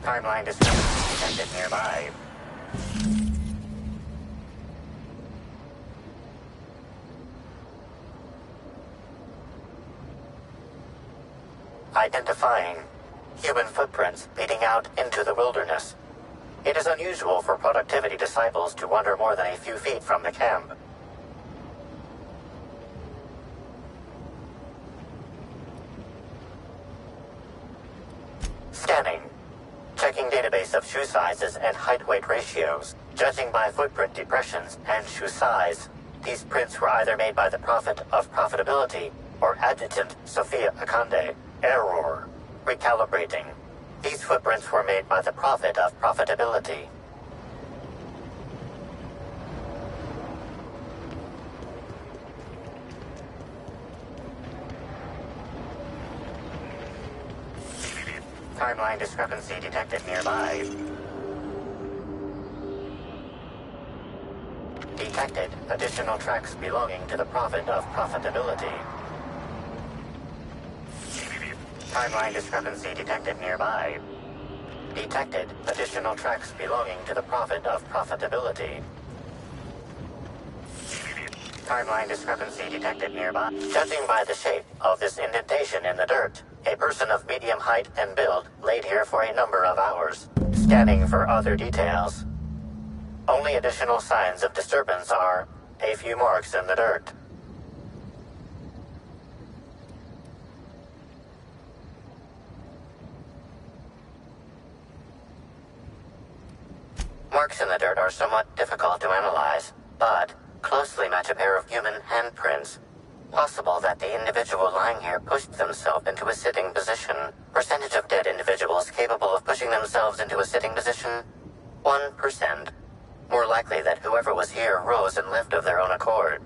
Timeline discrepancy detected nearby. Identifying human footprints leading out into the wilderness. It is unusual for productivity disciples to wander more than a few feet from the camp. Scanning. Checking database of shoe sizes and height-weight ratios. Judging by footprint depressions and shoe size, these prints were either made by the Prophet of Profitability or Adjutant Sophia Akande. Error. Recalibrating. These footprints were made by the Prophet of Profitability. Timeline discrepancy detected nearby. Detected additional tracks belonging to the Prophet of Profitability. Timeline discrepancy detected nearby. Detected additional tracks belonging to the Prophet of Profitability. Timeline discrepancy detected nearby. Judging by the shape of this indentation in the dirt, a person of medium height and build laid here for a number of hours. Scanning for other details. Only additional signs of disturbance are a few marks in the dirt. Marks in the dirt are somewhat difficult to analyze, but closely match a pair of human handprints. Possible that the individual lying here pushed themselves into a sitting position. Percentage of dead individuals capable of pushing themselves into a sitting position? 1%. More likely that whoever was here rose and left of their own accord.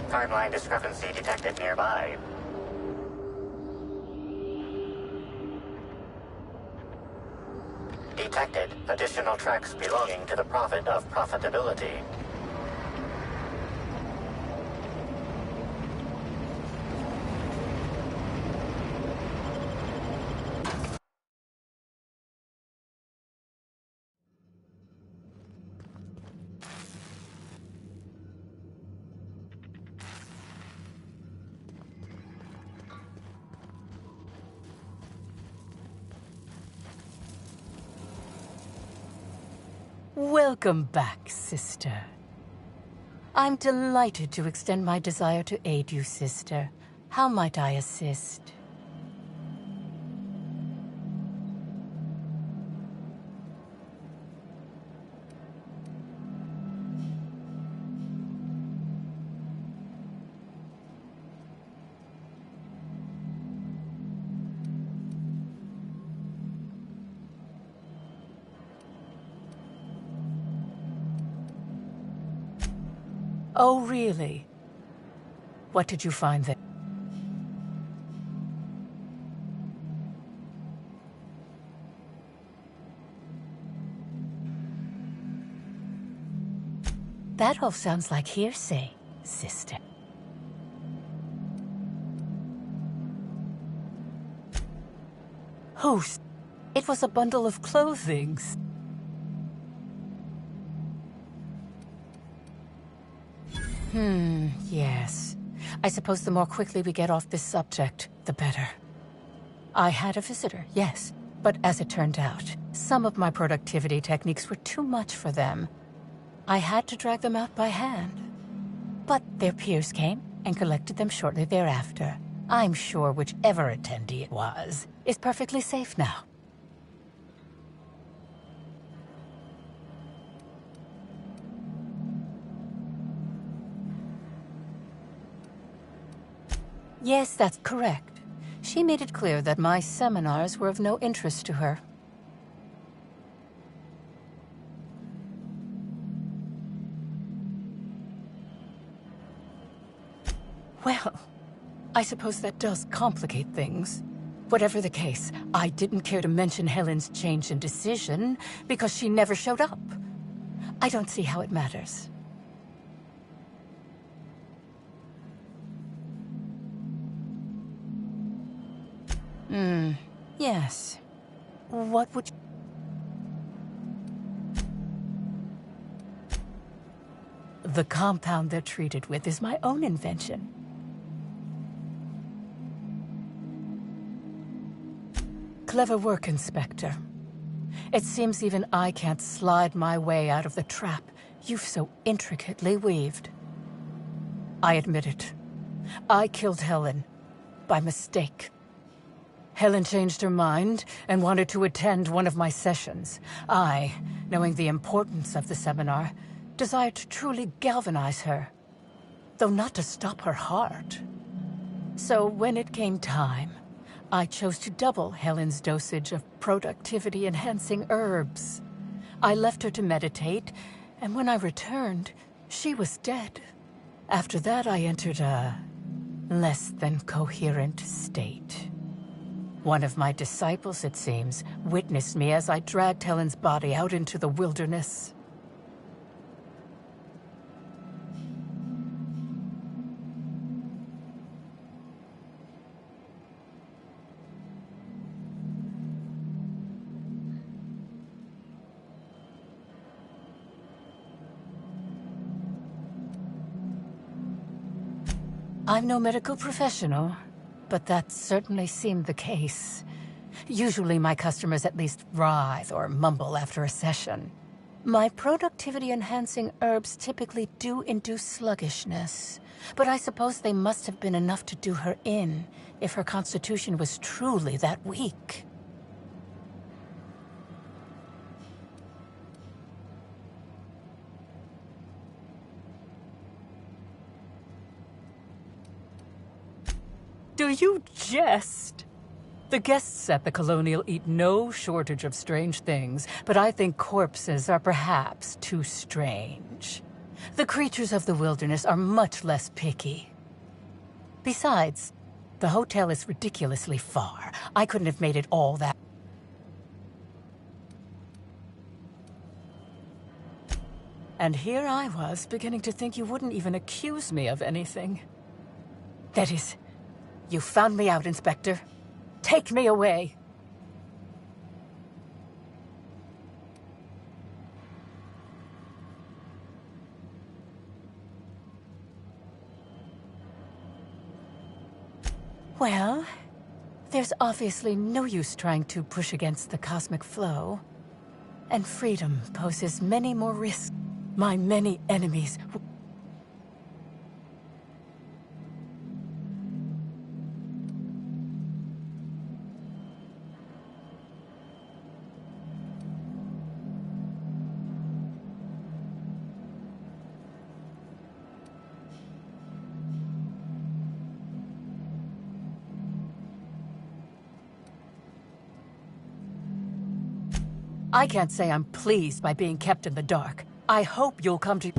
Timeline discrepancy detected nearby. Detected additional tracks belonging to the Prophet of Profitability. Welcome back, sister. I'm delighted to extend my desire to aid you, sister. How might I assist? Oh, really? What did you find there? That all sounds like hearsay, sister. Host, it was a bundle of clothing. Yes. I suppose the more quickly we get off this subject, the better. I had a visitor, yes. But as it turned out, some of my productivity techniques were too much for them. I had to drag them out by hand. But their peers came and collected them shortly thereafter. I'm sure whichever attendee it was is perfectly safe now. Yes, that's correct. She made it clear that my seminars were of no interest to her. I suppose that does complicate things. Whatever the case, I didn't care to mention Helen's change in decision because she never showed up. I don't see how it matters. Yes. What would you... The compound they're treated with is my own invention. Clever work, Inspector. It seems even I can't slide my way out of the trap you've so intricately weaved. I admit it. I killed Helen. By mistake. Helen changed her mind and wanted to attend one of my sessions. I, knowing the importance of the seminar, desired to truly galvanize her, though not to stop her heart. So when it came time, I chose to double Helen's dosage of productivity-enhancing herbs. I left her to meditate, and when I returned, she was dead. After that, I entered a less than coherent state. One of my disciples, it seems, witnessed me as I dragged Helen's body out into the wilderness. I'm no medical professional, but that certainly seemed the case. Usually my customers at least writhe or mumble after a session. My productivity-enhancing herbs typically do induce sluggishness, but I suppose they must have been enough to do her in if her constitution was truly that weak. Do you jest? The guests at the Colonial eat no shortage of strange things, but I think corpses are perhaps too strange. The creatures of the wilderness are much less picky. Besides, the hotel is ridiculously far. I couldn't have made it all that. And here I was, beginning to think you wouldn't even accuse me of anything. That is, you found me out, Inspector. Take me away. Well, there's obviously no use trying to push against the cosmic flow. And freedom poses many more risks. My many enemies... I can't say I'm pleased by being kept in the dark. I hope you'll come to...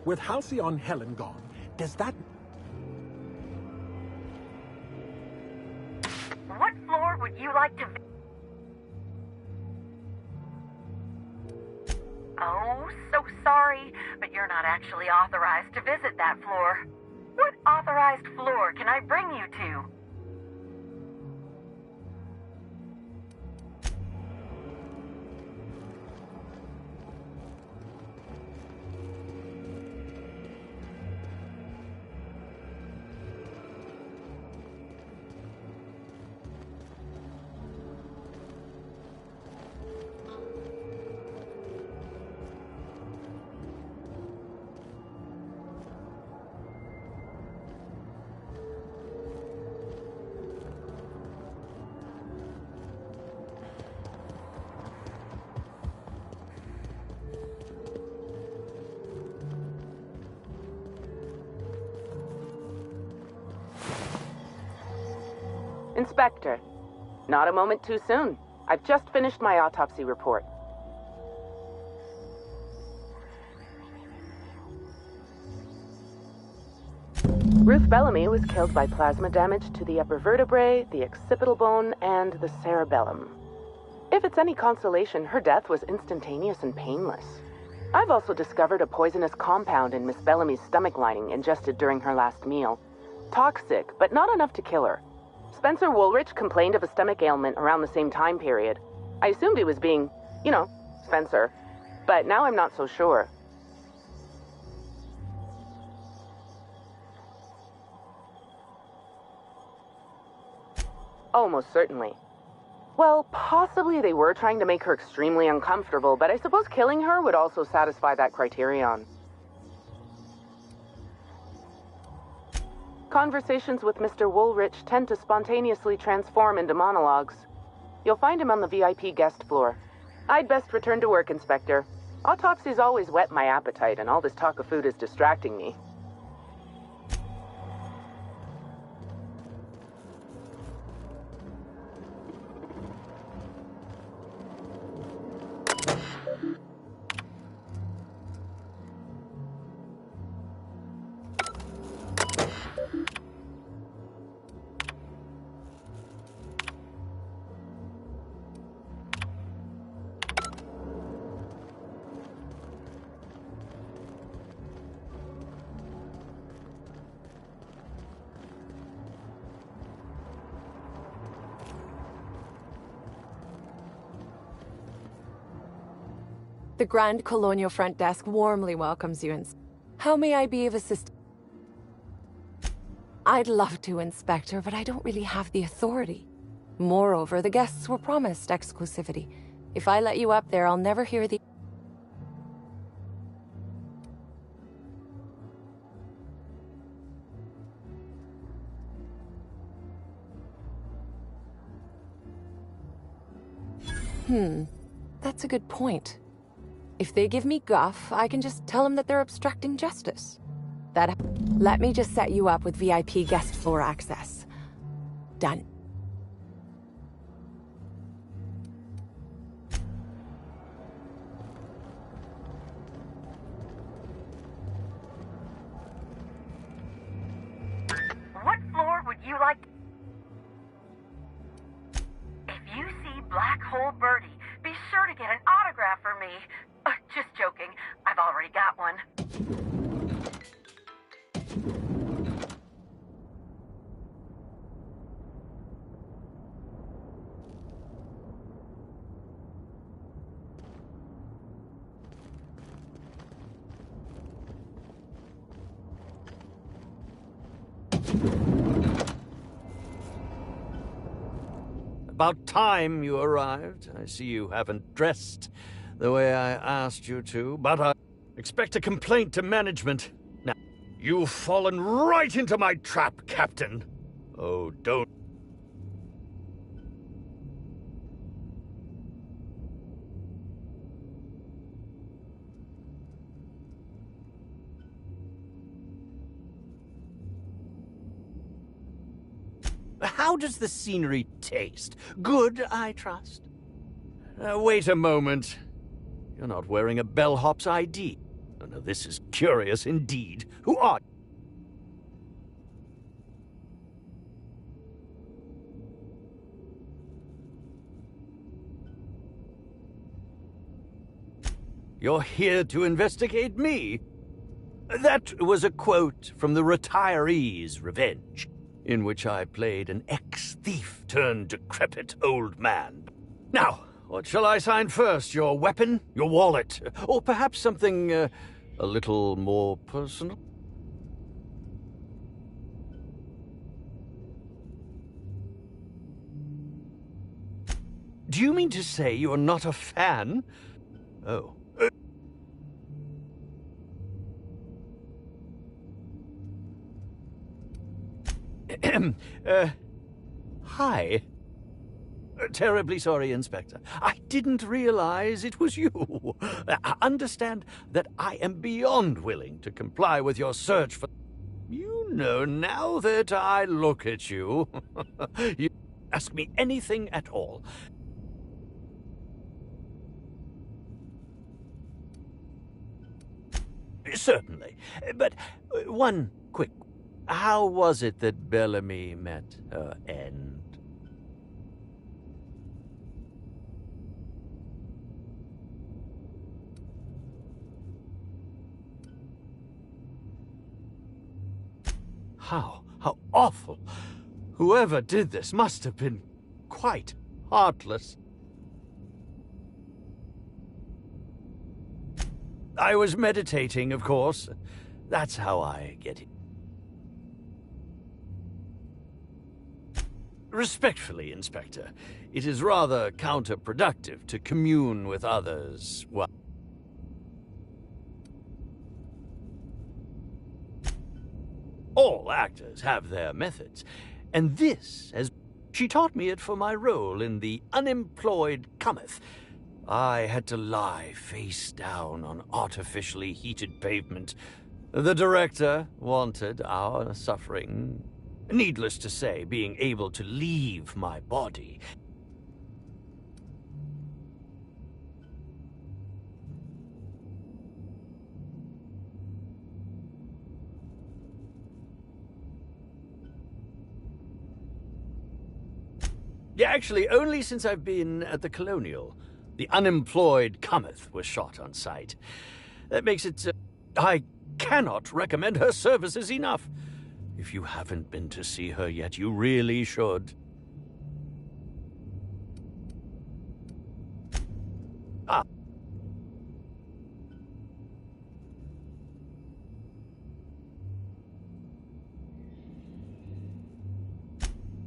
With Halcyon Helen gone, does that... What floor would you like to... Oh, so sorry, but you're not actually authorized to visit that floor. What authorized floor can I bring you to? Inspector, not a moment too soon. I've just finished my autopsy report. Ruth Bellamy was killed by plasma damage to the upper vertebrae, the occipital bone, and the cerebellum. If it's any consolation, her death was instantaneous and painless. I've also discovered a poisonous compound in Miss Bellamy's stomach lining ingested during her last meal. Toxic, but not enough to kill her. Spencer Woolrich complained of a stomach ailment around the same time period. I assumed he was being, Spencer. But now I'm not so sure. Oh, most certainly. Well, possibly they were trying to make her extremely uncomfortable, but I suppose killing her would also satisfy that criterion. Conversations with Mr. Woolrich tend to spontaneously transform into monologues. You'll find him on the VIP guest floor. I'd best return to work, Inspector. Autopsies always whet my appetite, and all this talk of food is distracting me. The Grand Colonial Front Desk warmly welcomes you, how may I be of assistance? I'd love to, Inspector, but I don't really have the authority. Moreover, the guests were promised exclusivity. If I let you up there, I'll never hear the... That's a good point. If they give me guff, I can just tell them that they're obstructing justice. Let me just set you up with VIP guest floor access. Done. What floor would you like? If you see Black Hole Birdie, be sure to get an autograph for me. Just joking. I've already got one. About time you arrived. I see you haven't dressed the way I asked you to, but I expect a complaint to management. Now, you've fallen right into my trap, Captain. Oh, don't. How does the scenery taste? Good, I trust? Wait a moment. You're not wearing a bellhop's ID. Oh, no, this is curious indeed. Who are you? You're here to investigate me. That was a quote from The Retiree's Revenge, in which I played an ex-thief turned decrepit old man. Now, what shall I sign first? Your weapon? Your wallet? Or perhaps something a little more personal? Do you mean to say you're not a fan? Oh. Hi. Terribly sorry, Inspector. I didn't realize it was you. Understand that I am beyond willing to comply with your search for... You know, now that I look at you, you ask me anything at all. Certainly. But one quick... How was it that Bellamy met her end? How awful. Whoever did this must have been quite heartless. I was meditating, of course. That's how I get it. Respectfully, Inspector, it is rather counterproductive to commune with others while... All actors have their methods, and this has... She taught me it for my role in The Unemployed Cometh. I had to lie face down on artificially heated pavement. The director wanted our suffering. Needless to say, being able to leave my body... Yeah, actually, only since I've been at the Colonial. The Unemployed Cometh was shot on site. That makes it... I cannot recommend her services enough. If you haven't been to see her yet, you really should. Ah.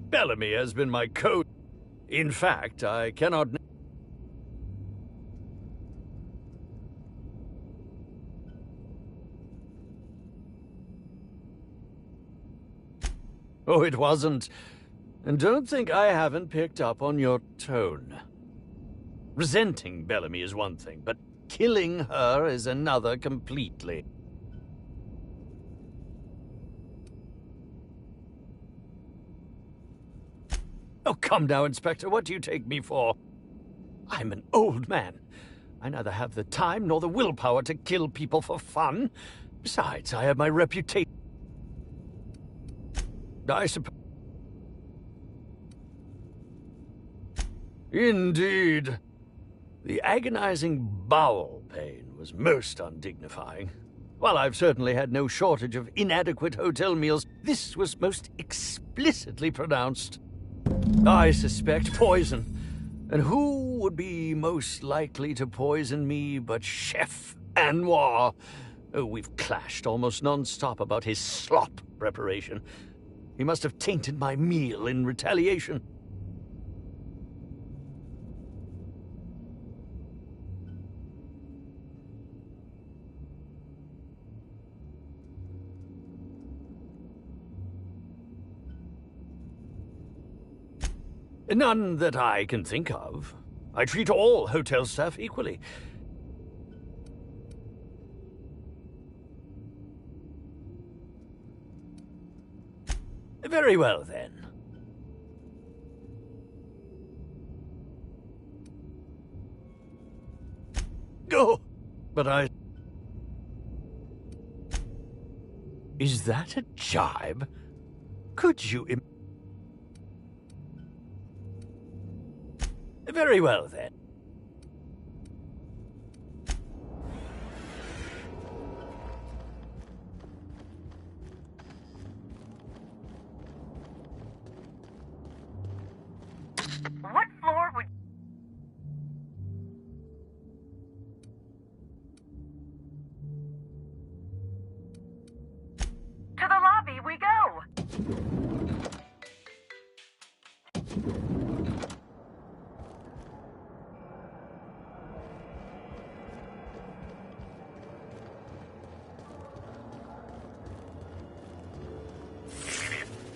Bellamy has been my coach. In fact, I cannot... Oh, it wasn't. And don't think I haven't picked up on your tone. Resenting Bellamy is one thing, but killing her is another completely. Oh, come now, Inspector. What do you take me for? I'm an old man. I neither have the time nor the willpower to kill people for fun. Besides, I have my reputation. I suppose... Indeed. The agonizing bowel pain was most undignifying. While I've certainly had no shortage of inadequate hotel meals, this was most explicitly pronounced. I suspect poison. And who would be most likely to poison me but Chef Anwar? Oh, we've clashed almost non-stop about his slop preparation. He must have tainted my meal in retaliation. None that I can think of. I treat all hotel staff equally. Very well, then. Oh, but I... Is that a jibe? Could you... Very well, then. What floor would... To the lobby we go!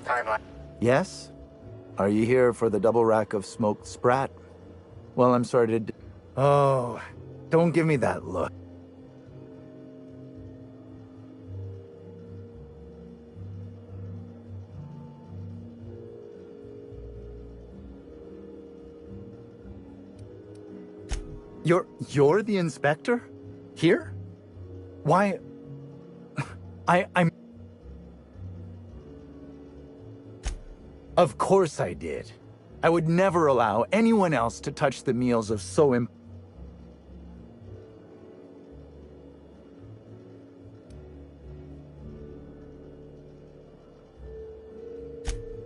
Timeline. Yes? Are you here for the double rack of smoked sprat? Well, I'm sorry to... Oh, don't give me that look. You're the inspector? Here? Why... I'm... Of course I did. I would never allow anyone else to touch the meals of so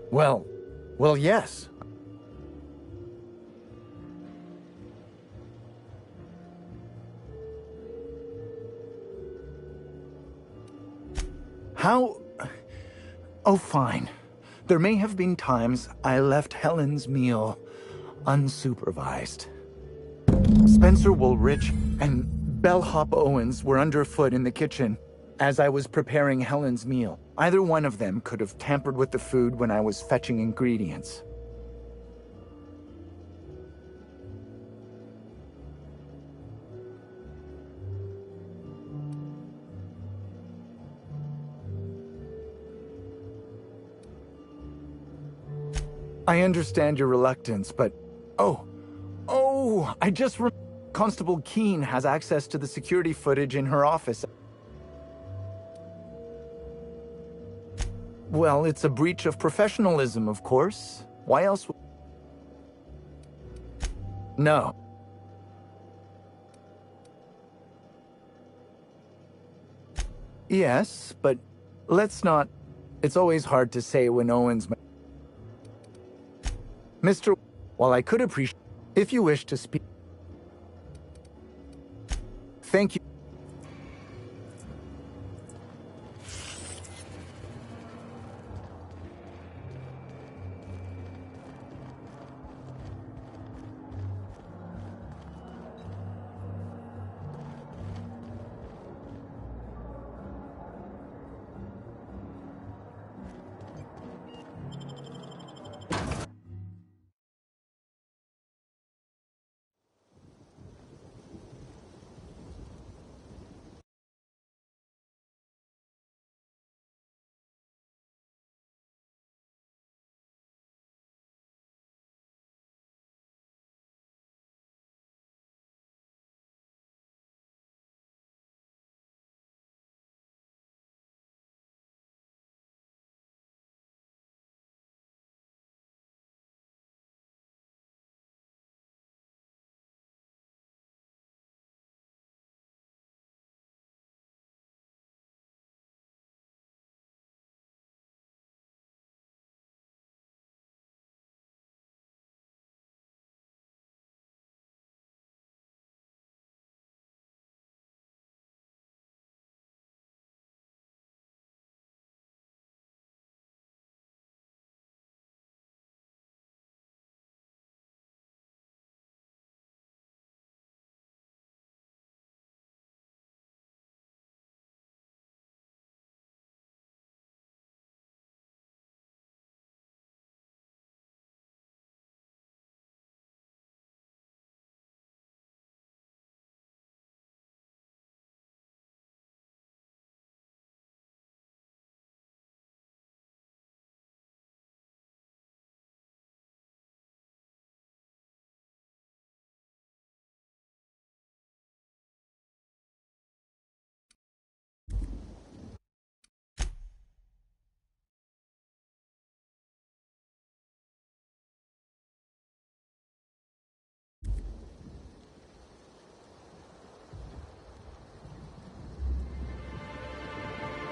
Well, yes. How... Oh, fine. There may have been times I left Helen's meal unsupervised. Spencer Woolrich and Bellhop Owens were underfoot in the kitchen as I was preparing Helen's meal. Either one of them could have tampered with the food when I was fetching ingredients. I understand your reluctance, but... Oh, I just... Constable Keene has access to the security footage in her office. Well, it's a breach of professionalism, of course. Why else... No. Yes, but let's not... It's always hard to say when Owens... Mr. While I could appreciate... If you wish to speak...